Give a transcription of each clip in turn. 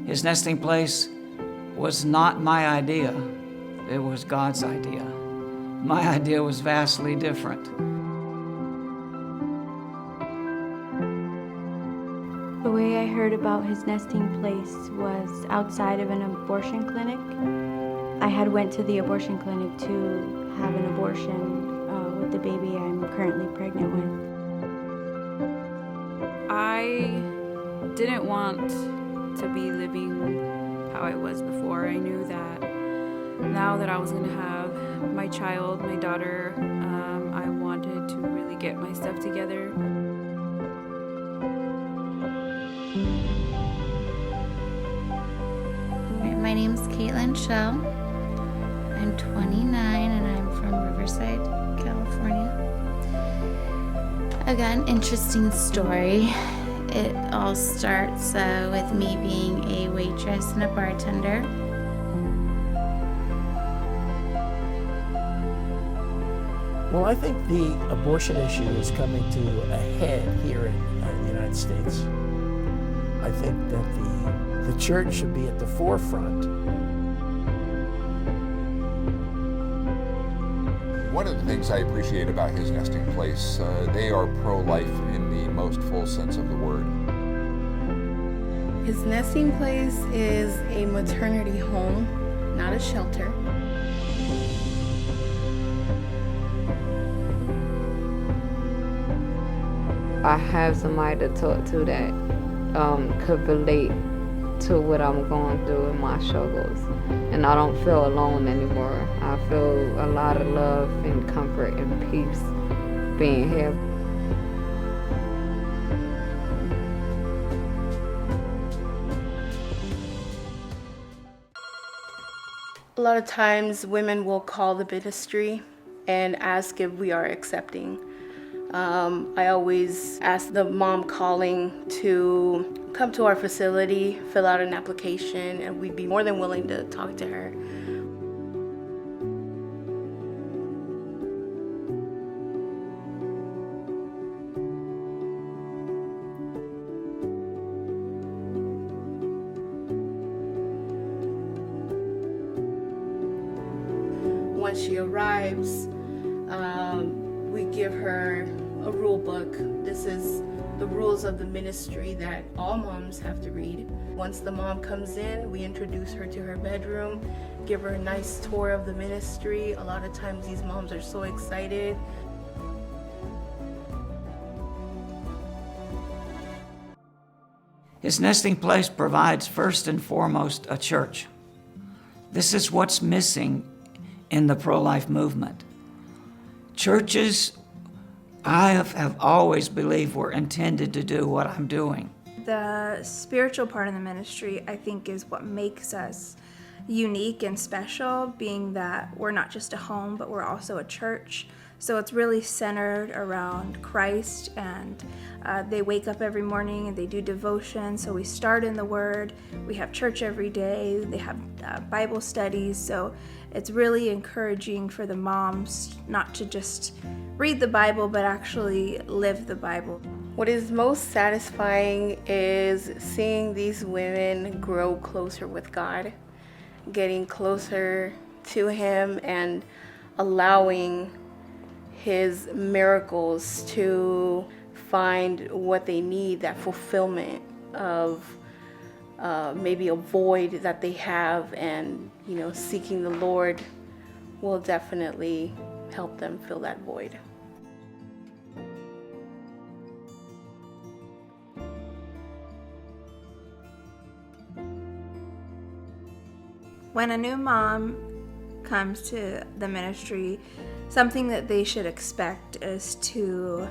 His nesting place was not my idea. It was God's idea. My idea was vastly different. The way I heard about his nesting place was outside of an abortion clinic. I had went to the abortion clinic to have an abortion with the baby I'm currently pregnant with. I didn't want to be living how I was before. I knew that now that I was going to have my child, my daughter, I wanted to really get my stuff together. My name's Caitlin Shell. I'm 29 and I'm from Riverside, California. I've got an interesting story. It all starts with me being a waitress and a bartender. Well, I think the abortion issue is coming to a head here in the United States. I think that the church should be at the forefront. One of the things I appreciate about his nesting place, they are pro-life in the most full sense of the word. His nesting place is a maternity home, not a shelter. I have somebody to talk to that could relate to what I'm going through in my struggles. And I don't feel alone anymore. I feel a lot of love and comfort and peace being here. A lot of times women will call the ministry and ask if we are accepting. I always ask the mom calling to come to our facility, fill out an application, and we'd be more than willing to talk to her. Once she arrives, we give her a rule book. This is the rules of the ministry that all moms have to read. Once the mom comes in, we introduce her to her bedroom, give her a nice tour of the ministry. A lot of times these moms are so excited. His nesting place provides first and foremost a church. This is what's missing in the pro-life movement. Churches, I have always believed, were intended to do what I'm doing. The spiritual part of the ministry, I think, is what makes us unique and special, being that we're not just a home, but we're also a church. So it's really centered around Christ, and they wake up every morning and they do devotion. So we start in the Word, we have church every day, they have Bible studies. So it's really encouraging for the moms not to just read the Bible, but actually live the Bible. What is most satisfying is seeing these women grow closer with God, getting closer to Him and allowing His miracles to find what they need, that fulfillment of maybe a void that they have, and seeking the Lord will definitely help them fill that void. When a new mom comes to the ministry, something that they should expect is to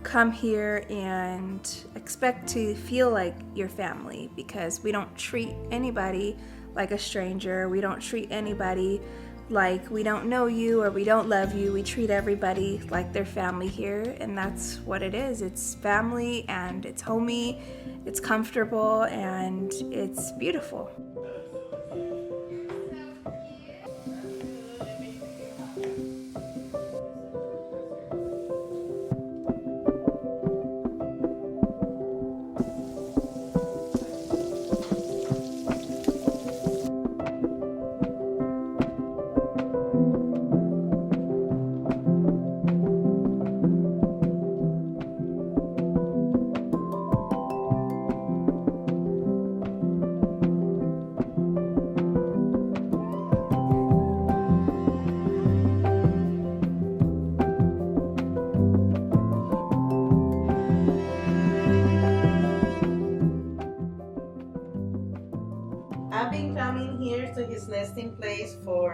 come here and expect to feel like your family, because we don't treat anybody like a stranger. We don't treat anybody like we don't know you or we don't love you. We treat everybody like their family here, and that's what it is. It's family, and it's homey, it's comfortable, and it's beautiful.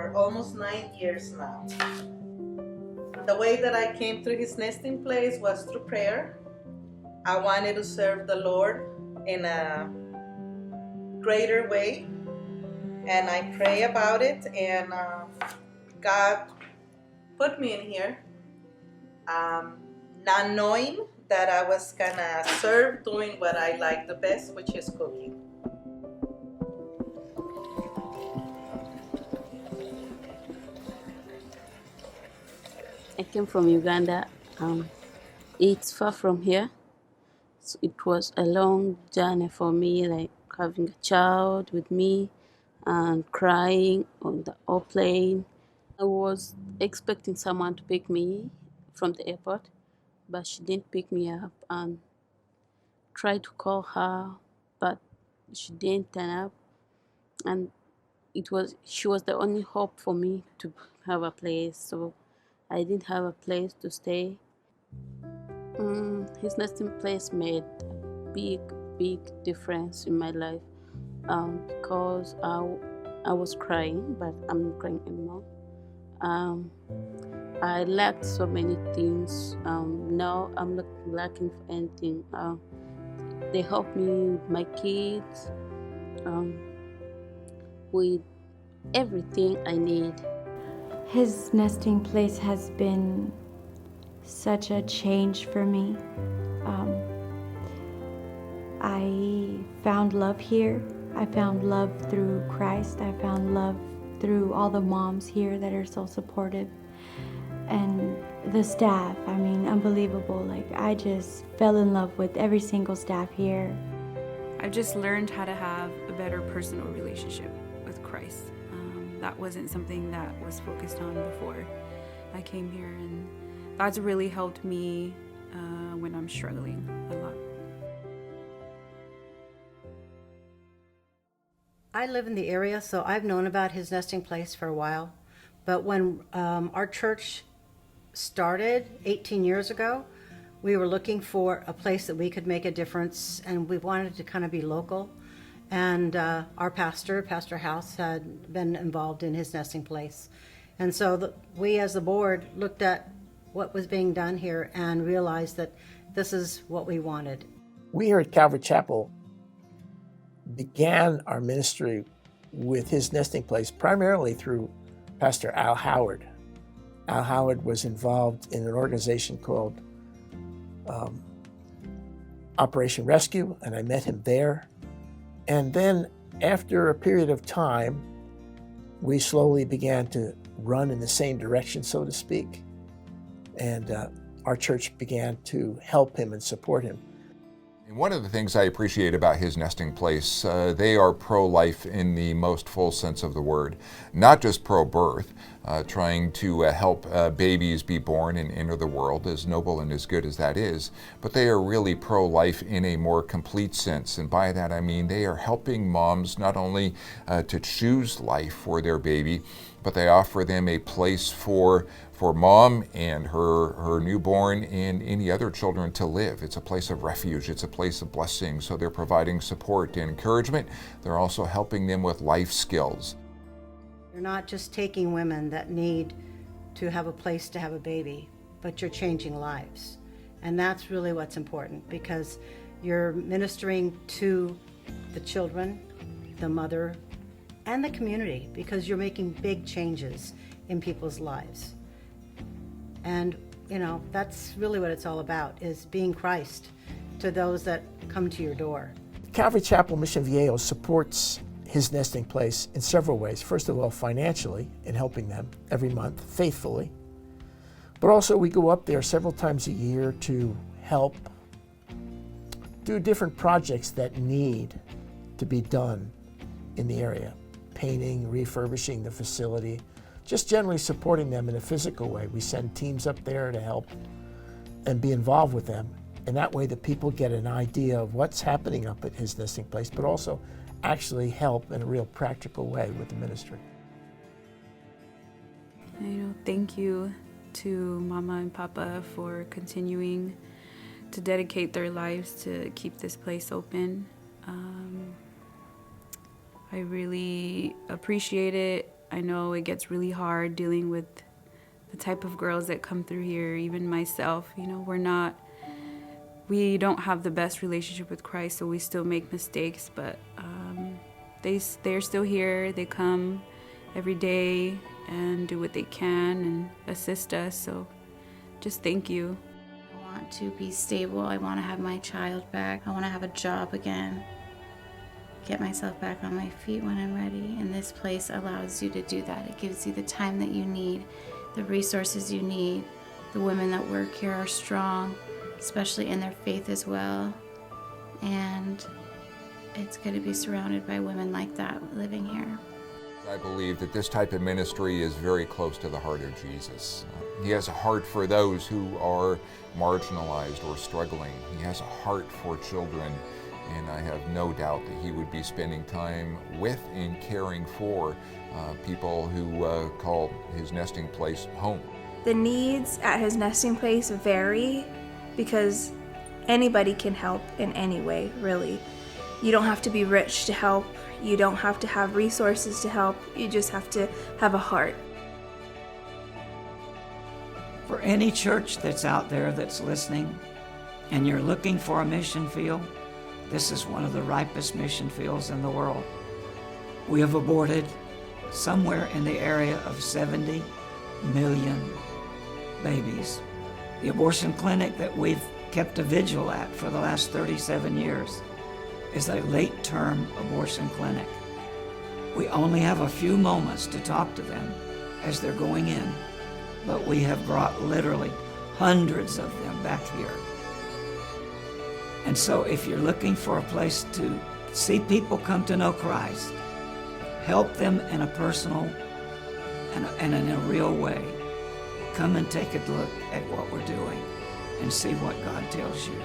for almost 9 years now. The way that I came through his nesting place was through prayer. I wanted to serve the Lord in a greater way, and I pray about it, and God put me in here, not knowing that I was gonna serve doing what I like the best, which is cooking. I came from Uganda. It's far from here. So it was a long journey for me, like having a child with me and crying on the airplane. I was expecting someone to pick me from the airport, but she didn't pick me up, and tried to call her, but she didn't turn up. And she was the only hope for me to have a place. So I didn't have a place to stay. His nesting place made a big difference in my life, because I was crying, but I'm not crying anymore. I lacked so many things. Now I'm not lacking for anything. They help me with my kids, with everything I need. His nesting place has been such a change for me. I found love here. I found love through Christ. I found love through all the moms here that are so supportive. And the staff, I mean, unbelievable. Like, I just fell in love with every single staff here. I've just learned how to have a better personal relationship with Christ. That wasn't something that was focused on before I came here, and that's really helped me when I'm struggling a lot. I live in the area, so I've known about his nesting place for a while. But when our church started 18 years ago, we were looking for a place that we could make a difference, and we wanted to kind of be local. And our pastor, Pastor House, had been involved in his nesting place. And so we as the board looked at what was being done here and realized that this is what we wanted. We here at Calvary Chapel began our ministry with his nesting place primarily through Pastor Al Howard. Al Howard was involved in an organization called Operation Rescue, and I met him there. And then after a period of time, we slowly began to run in the same direction, so to speak. And our church began to help him and support him. And one of the things I appreciate about his nesting place, they are pro-life in the most full sense of the word, not just pro-birth, trying to help babies be born and enter the world, as noble and as good as that is, but they are really pro-life in a more complete sense. And by that I mean they are helping moms not only to choose life for their baby, but they offer them a place for mom and her newborn and any other children to live. It's a place of refuge. It's a place of blessing. So they're providing support and encouragement. They're also helping them with life skills. You're not just taking women that need to have a place to have a baby, but you're changing lives. And that's really what's important, because you're ministering to the children, the mother, and the community, because you're making big changes in people's lives. And, you know, that's really what it's all about, is being Christ to those that come to your door. Calvary Chapel Mission Viejo supports his nesting place in several ways. First of all, financially, in helping them every month, faithfully. But also we go up there several times a year to help do different projects that need to be done in the area. Painting, refurbishing the facility, just generally supporting them in a physical way. We send teams up there to help and be involved with them. And that way the people get an idea of what's happening up at his nesting place, but also actually help in a real practical way with the ministry. Thank you to Mama and Papa for continuing to dedicate their lives to keep this place open. I really appreciate it. I know it gets really hard dealing with the type of girls that come through here, even myself. You know, we don't have the best relationship with Christ, so we still make mistakes, but they're still here. They come every day and do what they can and assist us, so just thank you. I want to be stable. I want to have my child back. I want to have a job again. Get myself back on my feet when I'm ready. And this place allows you to do that. It gives you the time that you need, the resources you need. The women that work here are strong, especially in their faith as well. And it's good to be surrounded by women like that living here. I believe that this type of ministry is very close to the heart of Jesus. He has a heart for those who are marginalized or struggling. He has a heart for children, and I have no doubt that he would be spending time with and caring for people who call his nesting place home. The needs at his nesting place vary because anybody can help in any way, really. You don't have to be rich to help. You don't have to have resources to help. You just have to have a heart. For any church that's out there that's listening and you're looking for a mission field, this is one of the ripest mission fields in the world. We have aborted somewhere in the area of 70 million babies. The abortion clinic that we've kept a vigil at for the last 37 years is a late-term abortion clinic. We only have a few moments to talk to them as they're going in, but we have brought literally hundreds of them back here. And so if you're looking for a place to see people come to know Christ, help them in a personal and in a real way, come and take a look at what we're doing and see what God tells you.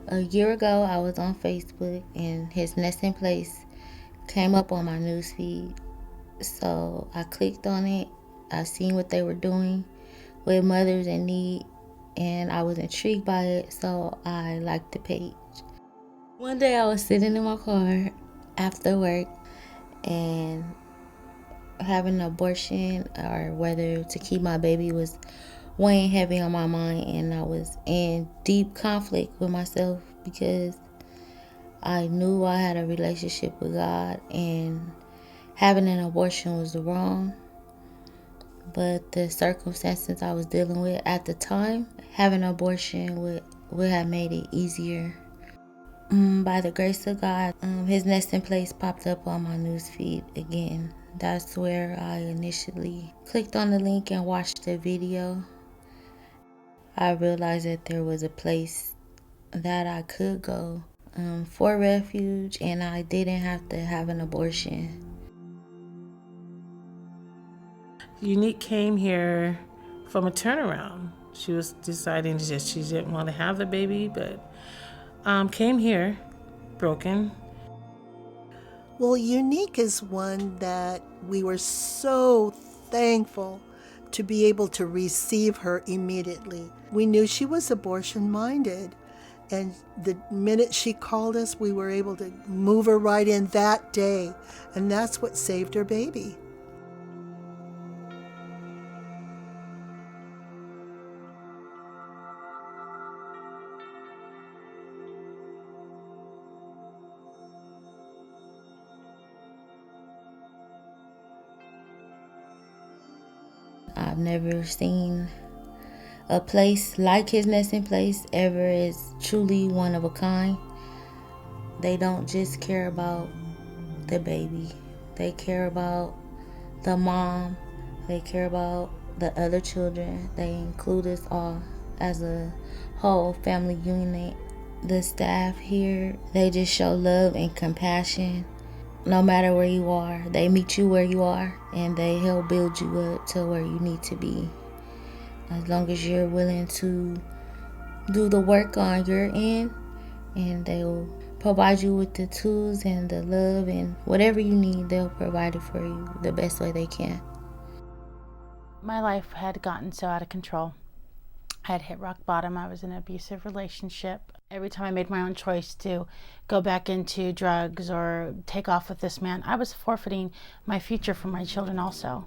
A year ago, I was on Facebook and his nesting place came up on my newsfeed. So I clicked on it. I seen what they were doing with mothers in need, and I was intrigued by it, so I liked the page. One day I was sitting in my car after work and having an abortion or whether to keep my baby was weighing heavy on my mind, and I was in deep conflict with myself because I knew I had a relationship with God and having an abortion was wrong, but the circumstances I was dealing with at the time, having an abortion would have made it easier. By the grace of God, his nesting place popped up on my newsfeed again. That's where I initially clicked on the link and watched the video. I realized that there was a place that I could go for refuge, and I didn't have to have an abortion. Unique came here from a turnaround. She was deciding that she didn't want to have the baby, but came here broken. Well, Unique is one that we were so thankful to be able to receive her immediately. We knew she was abortion-minded, and the minute she called us, we were able to move her right in that day, and that's what saved her baby. I've never seen a place like his nesting place ever. Is truly one of a kind. They don't just care about the baby. They care about the mom. They care about the other children. They include us all as a whole family unit. The staff here, they just show love and compassion. No matter where you are, they meet you where you are and they help build you up to where you need to be. As long as you're willing to do the work on your end, and they'll provide you with the tools and the love and whatever you need, they'll provide it for you the best way they can. My life had gotten so out of control. I had hit rock bottom. I was in an abusive relationship. Every time I made my own choice to go back into drugs or take off with this man, I was forfeiting my future for my children also.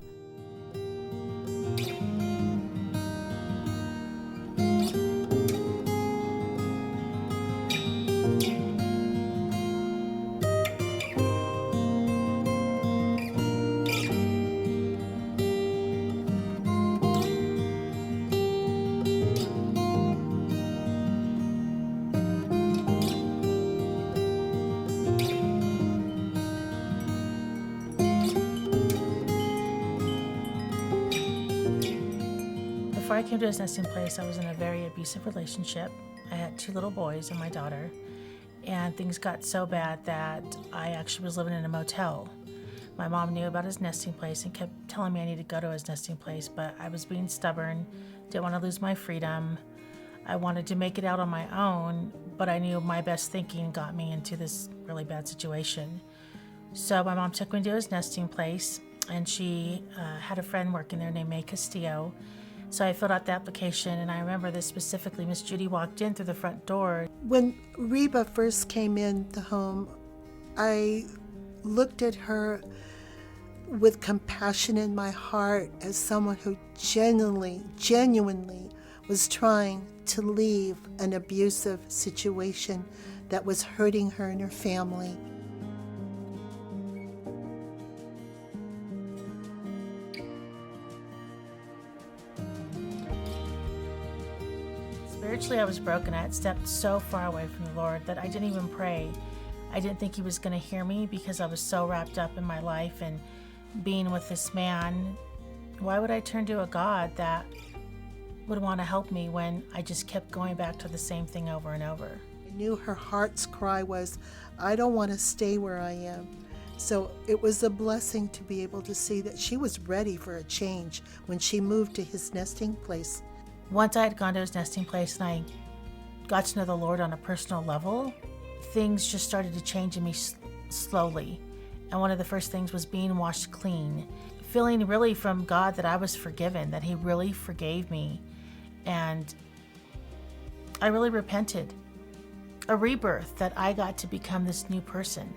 Before I came to his nesting place, I was in a very abusive relationship. I had 2 little boys and my daughter, and things got so bad that I actually was living in a motel. My mom knew about his nesting place and kept telling me I needed to go to his nesting place, but I was being stubborn, didn't want to lose my freedom. I wanted to make it out on my own, but I knew my best thinking got me into this really bad situation. So my mom took me to his nesting place, and she had a friend working there named May Castillo. So I filled out the application, and I remember this specifically. Miss Judy walked in through the front door. When Reba first came in the home, I looked at her with compassion in my heart as someone who genuinely was trying to leave an abusive situation that was hurting her and her family. Spiritually, I was broken. I had stepped so far away from the Lord that I didn't even pray. I didn't think he was going to hear me because I was so wrapped up in my life and being with this man. Why would I turn to a God that would want to help me when I just kept going back to the same thing over and over? I knew her heart's cry was, I don't want to stay where I am. So it was a blessing to be able to see that she was ready for a change when she moved to his nesting place. Once I had gone to his nesting place and I got to know the Lord on a personal level, things just started to change in me slowly. And one of the first things was being washed clean, feeling really from God that I was forgiven, that he really forgave me. And I really repented. A rebirth, that I got to become this new person,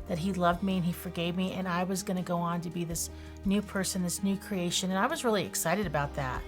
that he loved me and he forgave me, and I was going to go on to be this new person, this new creation. And I was really excited about that.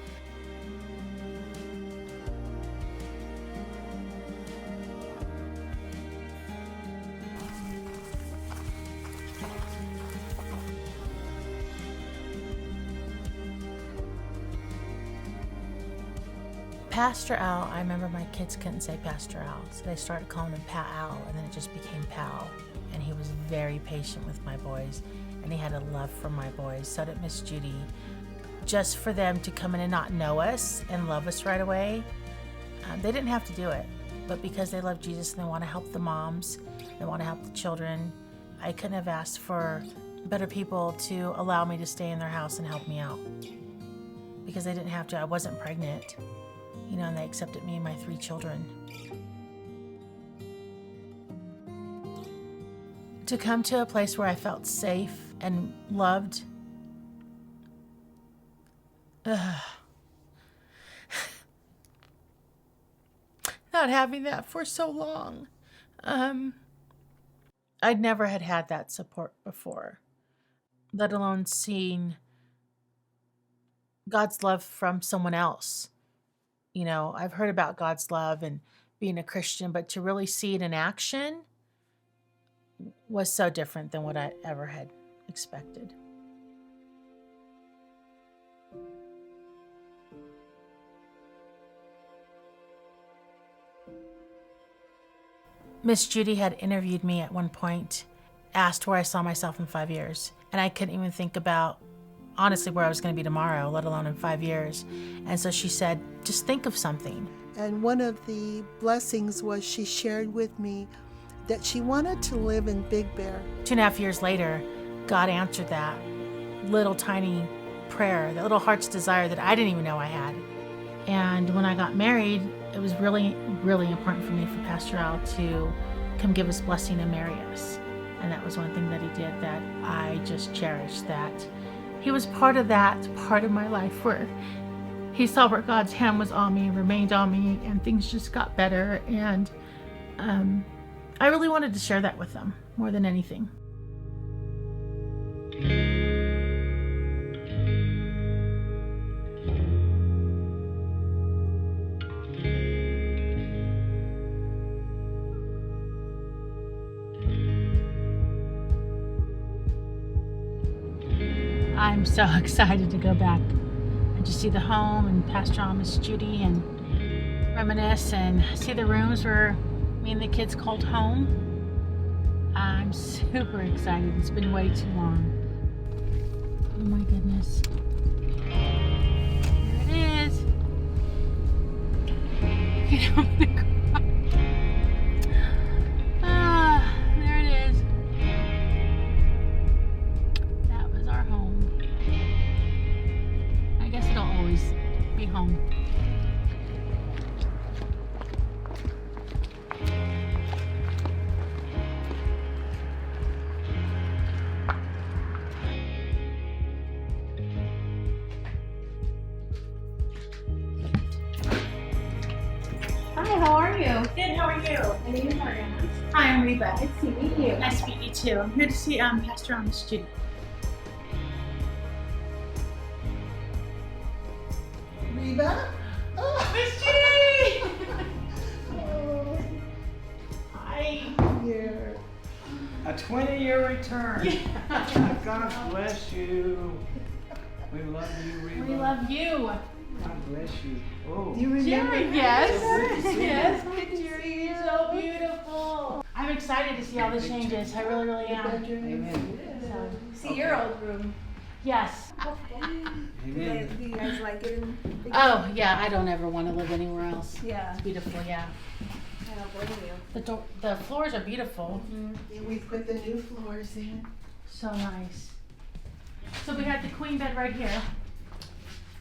Pastor Al, I remember my kids couldn't say Pastor Al, so they started calling him Pa Al, and then it just became Pal. And he was very patient with my boys, and he had a love for my boys. So did Miss Judy. Just for them to come in and not know us and love us right away, they didn't have to do it. But because they love Jesus and they want to help the moms, they want to help the children, I couldn't have asked for better people to allow me to stay in their house and help me out. Because they didn't have to. I wasn't pregnant. And they accepted me and my 3 children. To come to a place where I felt safe and loved. Not having that for so long. I'd never had that support before, let alone seeing God's love from someone else. I've heard about God's love and being a Christian, but to really see it in action was so different than what I ever had expected. Miss Judy had interviewed me at one point, asked where I saw myself in 5 years, and I couldn't even think about, honestly, where I was going to be tomorrow, let alone in 5 years. And so she said, just think of something. And one of the blessings was she shared with me that she wanted to live in Big Bear. 2.5 years later, God answered that little tiny prayer, that little heart's desire that I didn't even know I had. And when I got married, it was really, really important for me for Pastor Al to come give us blessing and marry us. And that was one thing that he did that I just cherished, that he was part of that part of my life where he saw where God's hand was on me, remained on me, and things just got better. And I really wanted to share that with them more than anything. I'm so excited to go back and just see the home and Pastor Al, Miss Judy, and reminisce and see the rooms where me and the kids called home. I'm super excited. It's been way too long. Oh my goodness. There it is. You know, I'm gonna cry. Ah, there it is. That was our home. I guess it'll always be home. Hi, how are you? Good, how are you? My name is Mariana. Hi, I'm Reba. Nice to meet you. Nice to meet you too. I'm here to see Pastor Al, Miss Judy. Reba? Oh, Miss Judy! oh, Hi. dear. A 20-year return. God bless you. We love you, Reba. We love you. God bless you. Oh. Do you remember? Jerry, yes. So good to see you. Yes, Jerry, you're so beautiful. I'm excited to see all the changes. I really, really am. Amen. So, See your old room. yes. Amen. Do you guys like it? Oh, yeah, I don't ever want to live anywhere else. Yeah. It's beautiful, yeah. I don't blame you. The floors are beautiful. Yeah, we put the new floors in. So nice. So we had the queen bed right here.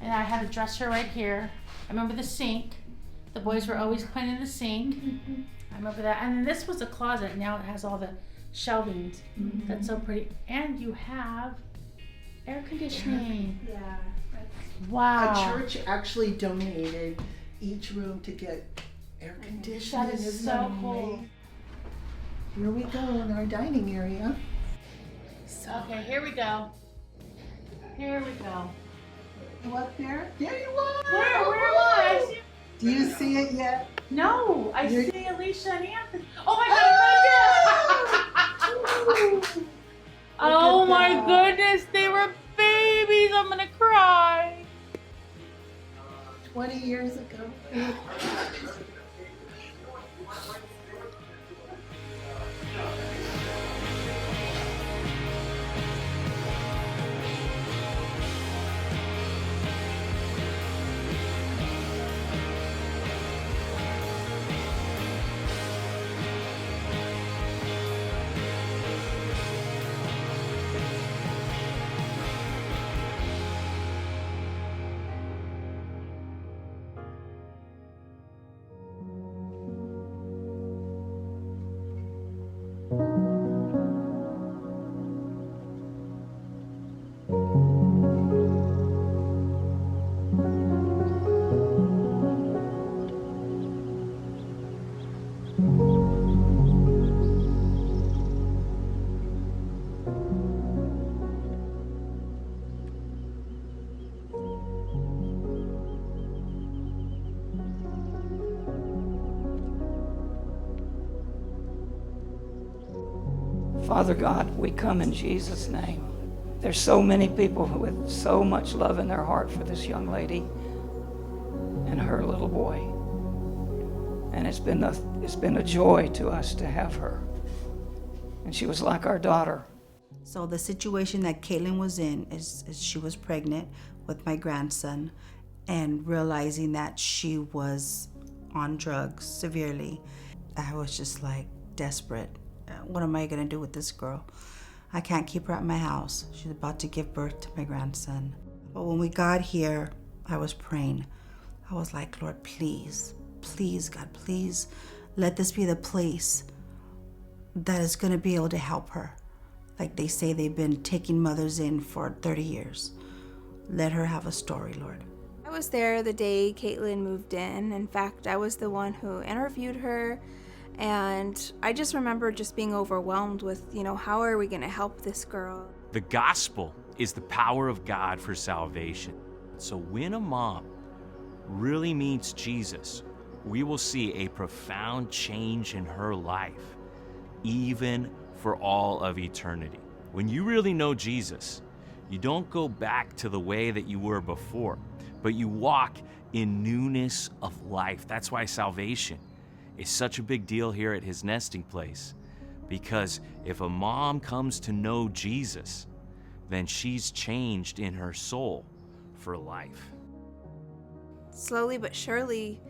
And I had a dresser right here. I remember the sink. The boys were always cleaning the sink. I remember that. And then this was a closet. Now it has all the shelving. That's so pretty. And you have air conditioning. Yeah. Wow. A church actually donated each room to get air conditioning. That is Isn't so that cool. amazing? Here we go in our dining area. Okay, here we go. Here we go. Go up there. There you are. Where am I? Do you see it yet? No, I You're- see Alicia and Anthony. Oh my God, it's right there. Oh my goodness, they were babies. I'm gonna cry. 20 years ago. Father God, we come in Jesus' name. There's so many people with so much love in their heart for this young lady and her little boy. And it's been a joy to us to have her. And she was like our daughter. So the situation that Caitlin was in is she was pregnant with my grandson and realizing that she was on drugs severely. I was just like desperate. What am I gonna do with this girl? I can't keep her at my house. She's about to give birth to my grandson. But when we got here, I was praying. I was like, Lord, please, please, God, please, let this be the place that is gonna be able to help her. Like they say, they've been taking mothers in for 30 years. Let her have a story, Lord. I was there the day Caitlin moved in. In fact, I was the one who interviewed her. And I just remember just being overwhelmed with, how are we going to help this girl? The gospel is the power of God for salvation. So when a mom really meets Jesus, we will see a profound change in her life, even for all of eternity. When you really know Jesus, you don't go back to the way that you were before, but you walk in newness of life. That's why salvation is such a big deal here at His Nesting Place, because if a mom comes to know Jesus, then she's changed in her soul for life. Slowly but surely,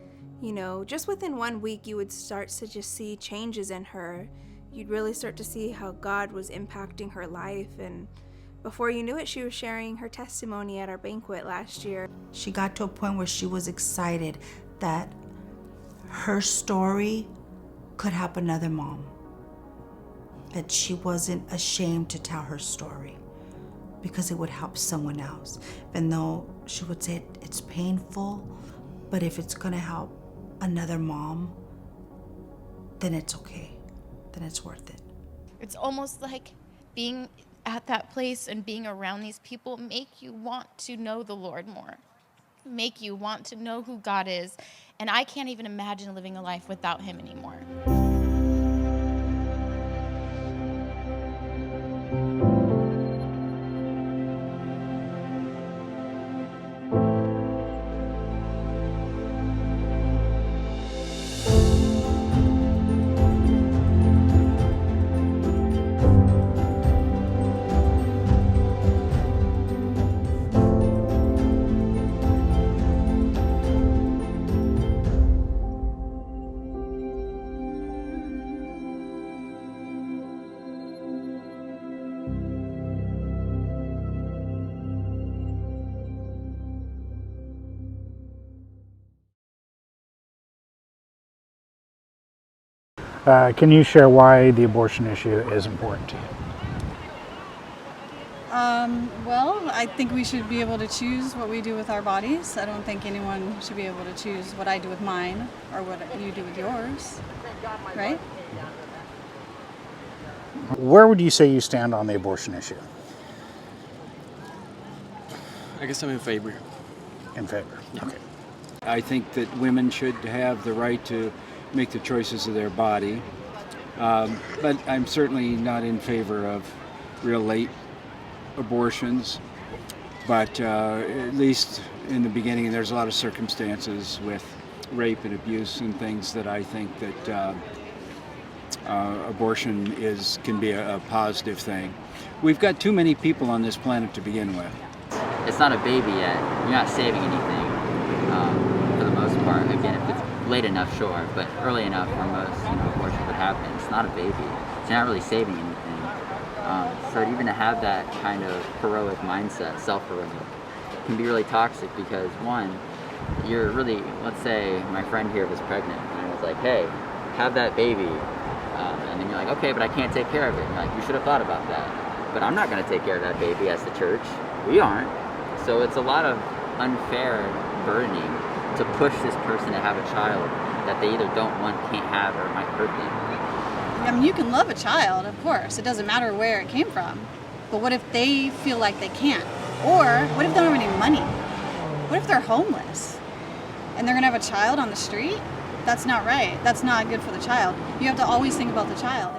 just within 1 week, you would start to just see changes in her. You'd really start to see how God was impacting her life, and before you knew it, she was sharing her testimony at our banquet last year. She got to a point where she was excited that her story could help another mom. That she wasn't ashamed to tell her story because it would help someone else. Even though she would say it's painful, but if it's gonna help another mom, then it's okay. Then it's worth it. It's almost like being at that place and being around these people make you want to know the Lord more, make you want to know who God is. And I can't even imagine living a life without Him anymore. Can you share why the abortion issue is important to you? Well, I think we should be able to choose what we do with our bodies. I don't think anyone should be able to choose what I do with mine or what you do with yours, right? Where would you say you stand on the abortion issue? I guess I'm in favor. In favor, okay. I think that women should have the right to make the choices of their body, but I'm certainly not in favor of real late abortions, but at least in the beginning there's a lot of circumstances with rape and abuse and things that I think that abortion can be a positive thing. We've got too many people on this planet to begin with. It's not a baby yet. You're not saving anything for the most part. Again, if it's late enough, sure, but early enough where most abortions would happen. It's not a baby. So you're not really saving anything. So even to have that kind of heroic mindset, self-heroic, can be really toxic because one, you're really, let's say my friend here was pregnant and I was like, hey, have that baby. And then you're like, okay, but I can't take care of it. And you're like, you should have thought about that. But I'm not going to take care of that baby as the church. We aren't. So it's a lot of unfair burdening to push this person to have a child that they either don't want, can't have, or might hurt them. I mean, you can love a child, of course. It doesn't matter where it came from. But what if they feel like they can't? Or what if they don't have any money? What if they're homeless and they're going to have a child on the street? That's not right. That's not good for the child. You have to always think about the child.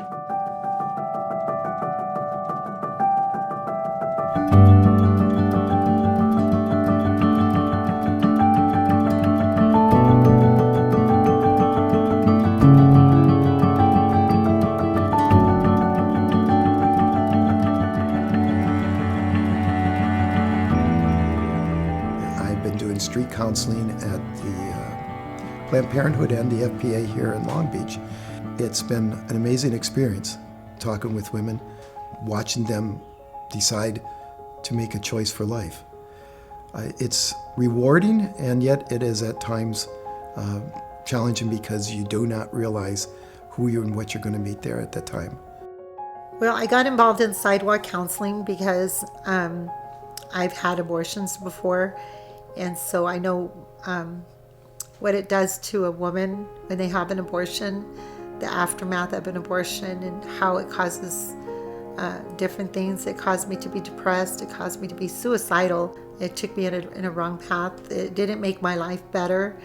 street counseling at the Planned Parenthood and the FPA here in Long Beach. It's been an amazing experience talking with women, watching them decide to make a choice for life. It's rewarding, and yet it is at times challenging because you do not realize who you and what you're going to meet there at that time. Well, I got involved in sidewalk counseling because I've had abortions before, and so I know what it does to a woman when they have an abortion, the aftermath of an abortion, and how it causes different things. It caused me to be depressed. It caused me to be suicidal. It took me in a wrong path. It didn't make my life better.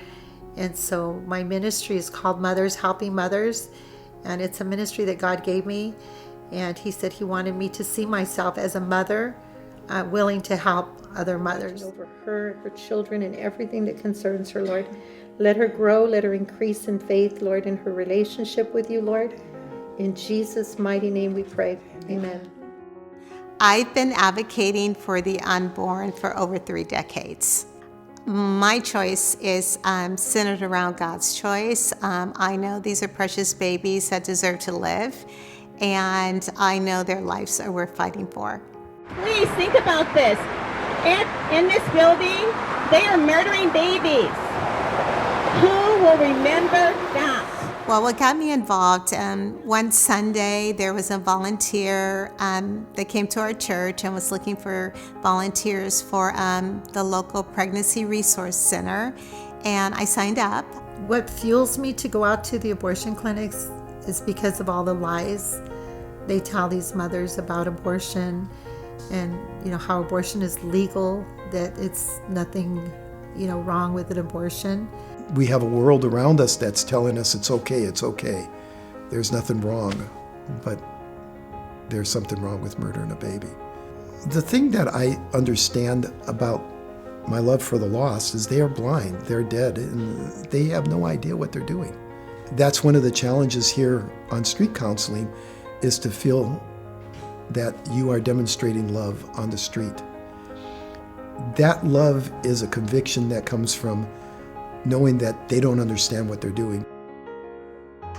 And so my ministry is called Mothers Helping Mothers, and it's a ministry that God gave me. And He said He wanted me to see myself as a mother willing to help other mothers. Over her children, and everything that concerns her, Lord. Let her grow, let her increase in faith, Lord, in her relationship with you, Lord. In Jesus' mighty name we pray. Amen. I've been advocating for the unborn for over 3 decades. My choice is centered around God's choice. I know these are precious babies that deserve to live, and I know their lives are worth fighting for. Please think about this. In this building, they are murdering babies. Who will remember that? Well, what got me involved, one Sunday there was a volunteer that came to our church and was looking for volunteers for the local pregnancy resource center, and I signed up. What fuels me to go out to the abortion clinics is because of all the lies they tell these mothers about abortion, and how abortion is legal, that it's nothing wrong with an abortion. We have a world around us that's telling us it's okay. There's nothing wrong, but there's something wrong with murdering a baby. The thing that I understand about my love for the lost is they are blind, they're dead, and they have no idea what they're doing. That's one of the challenges here on street counseling, is to feel that you are demonstrating love on the street. That love is a conviction that comes from knowing that they don't understand what they're doing.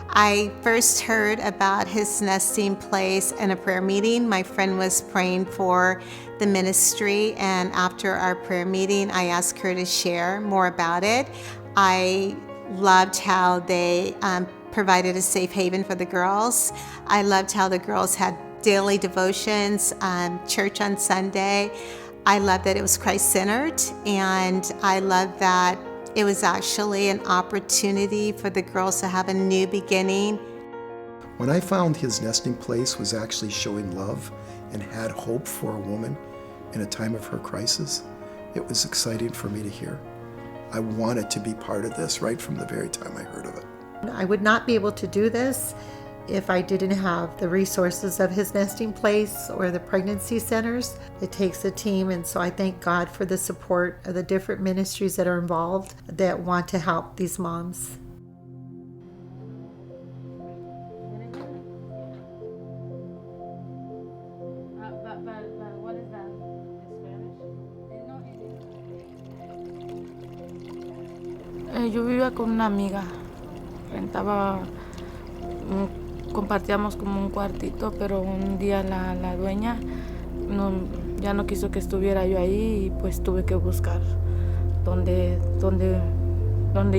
I first heard about his nesting place in a prayer meeting. My friend was praying for the ministry, and after our prayer meeting, I asked her to share more about it. I loved how they provided a safe haven for the girls. I loved how the girls had daily devotions, church on Sunday. I loved that it was Christ-centered, and I loved that it was actually an opportunity for the girls to have a new beginning. When I found his nesting place was actually showing love and had hope for a woman in a time of her crisis, it was exciting for me to hear. I wanted to be part of this right from the very time I heard of it. I would not be able to do this if I didn't have the resources of his nesting place or the pregnancy centers. It takes a team, and so I thank God for the support of the different ministries that are involved that want to help these moms. Yo vivía con una amiga, compartíamos como un cuartito, pero un día la dueña ya no quiso que estuviera yo ahí, y pues tuve que buscar dónde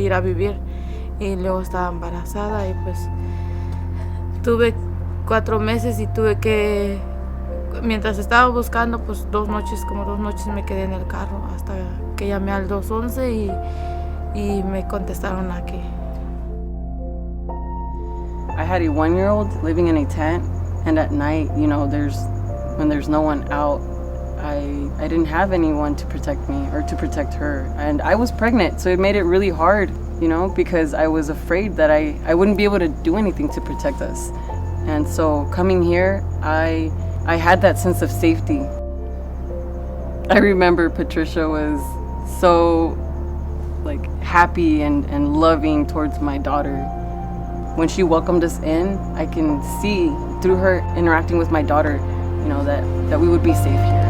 ir a vivir, y luego estaba embarazada, y pues tuve 4 meses, y tuve que, mientras estaba buscando, pues 2 noches me quedé en el carro hasta que llamé al 211 y me contestaron aquí. I had a 1-year-old living in a tent, and at night, when there's no one out, I didn't have anyone to protect me or to protect her. And I was pregnant, so it made it really hard, because I was afraid that I wouldn't be able to do anything to protect us. And so coming here, I had that sense of safety. I remember Patricia was so happy and loving towards my daughter. When she welcomed us in, I can see through her interacting with my daughter, that we would be safe here.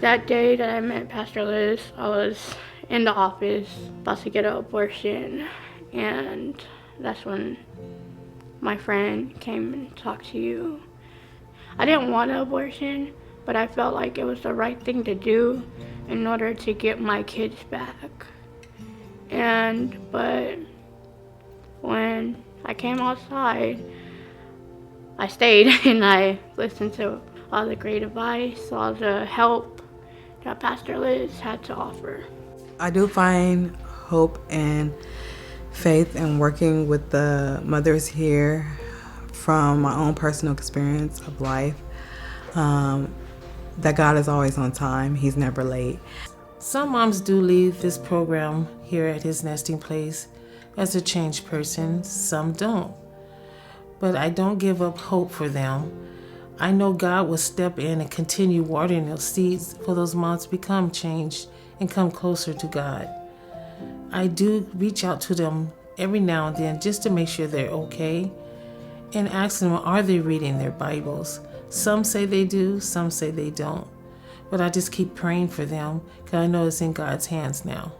That day that I met Pastor Liz, I was in the office about to get an abortion, and that's when my friend came and talked to you. I didn't want an abortion, but I felt like it was the right thing to do in order to get my kids back. But when I came outside, I stayed and I listened to all the great advice, all the help that Pastor Liz had to offer. I do find hope and faith in working with the mothers here from my own personal experience of life, that God is always on time. He's never late. Some moms do leave this program here at his nesting place as a changed person. Some don't. But I don't give up hope for them. I know God will step in and continue watering those seeds for those moms to become changed and come closer to God. I do reach out to them every now and then just to make sure they're okay and ask them, are they reading their Bibles? Some say they do, some say they don't. But I just keep praying for them because I know it's in God's hands now.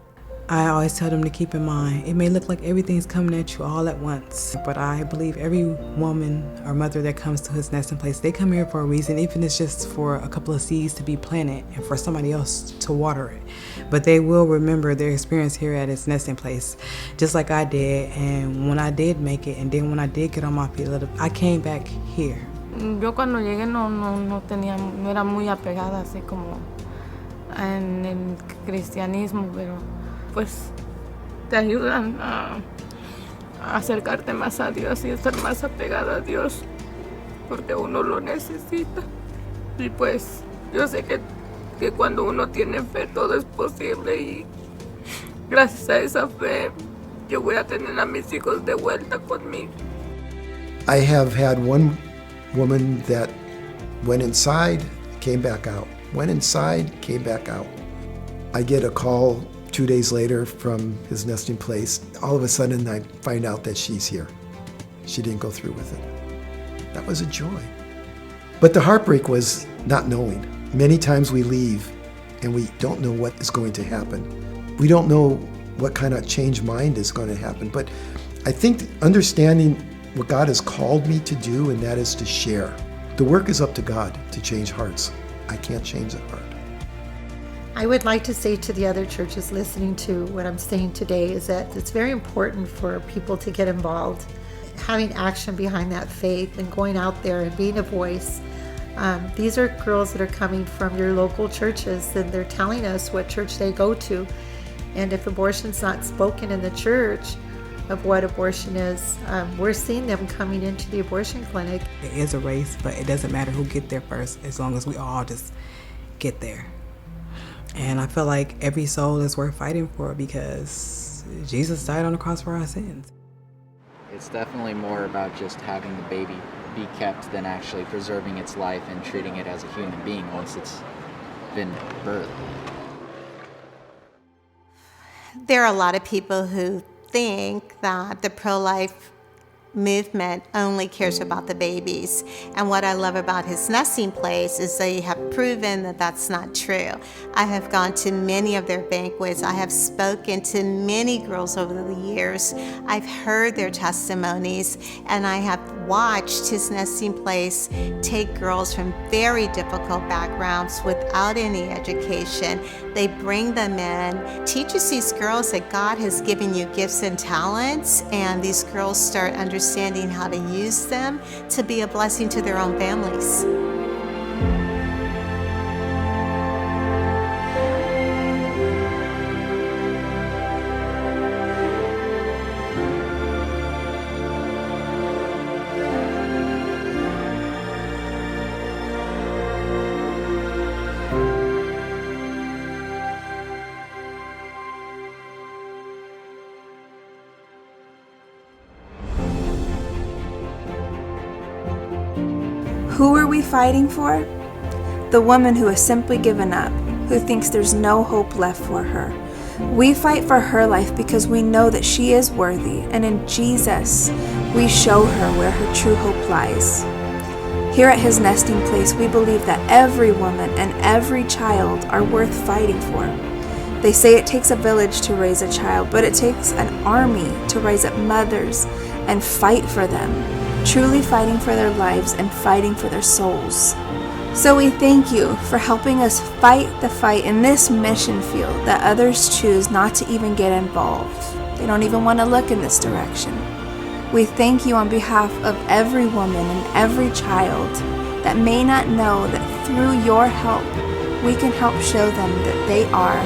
I always tell them to keep in mind, it may look like everything's coming at you all at once, but I believe every woman or mother that comes to his nesting place, they come here for a reason, even if it's just for a couple of seeds to be planted and for somebody else to water it. But they will remember their experience here at his nesting place, just like I did. And when I did make it, and then when I did get on my feet, I came back here. Yo cuando llegué no era muy apegada así como en el cristianismo, pero pues te ayudan a acercarte más a Dios y estar más apegada a Dios porque uno lo necesita. Y pues yo sé que cuando uno tiene fe todo es posible y gracias a esa fe yo voy a tener a mis hijos de vuelta conmigo. I have had one woman that went inside, came back out. Went inside, came back out. I get a call 2 days later from his nesting place. All of a sudden, I find out that she's here. She didn't go through with it. That was a joy. But the heartbreak was not knowing. Many times we leave and we don't know what is going to happen. We don't know what kind of changed mind is going to happen. But I think understanding what God has called me to do, and that is to share. The work is up to God to change hearts. I can't change the heart. I would like to say to the other churches listening to what I'm saying today is that it's very important for people to get involved, having action behind that faith and going out there and being a voice. These are girls that are coming from your local churches and they're telling us what church they go to. And if abortion's not spoken in the church of what abortion is, we're seeing them coming into the abortion clinic. It is a race, but it doesn't matter who get there first as long as we all just get there. And I feel like every soul is worth fighting for because Jesus died on the cross for our sins. It's definitely more about just having the baby be kept than actually preserving its life and treating it as a human being once it's been birthed. There are a lot of people who think that the pro-life movement only cares about the babies. And what I love about his nesting place is they have proven that that's not true. I have gone to many of their banquets. I have spoken to many girls over the years. I've heard their testimonies, and I have watched his nesting place take girls from very difficult backgrounds without any education. They bring them in, teaches these girls that God has given you gifts and talents, and these girls start understanding how to use them to be a blessing to their own families. Who are we fighting for? The woman who has simply given up, who thinks there's no hope left for her. We fight for her life because we know that she is worthy, and in Jesus, we show her where her true hope lies. Here at His Nesting Place, we believe that every woman and every child are worth fighting for. They say it takes a village to raise a child, but it takes an army to raise up mothers and fight for them, truly fighting for their lives and fighting for their souls. So we thank you for helping us fight the fight in this mission field that others choose not to even get involved. They don't even want to look in this direction. We thank you on behalf of every woman and every child that may not know that through your help, we can help show them that they are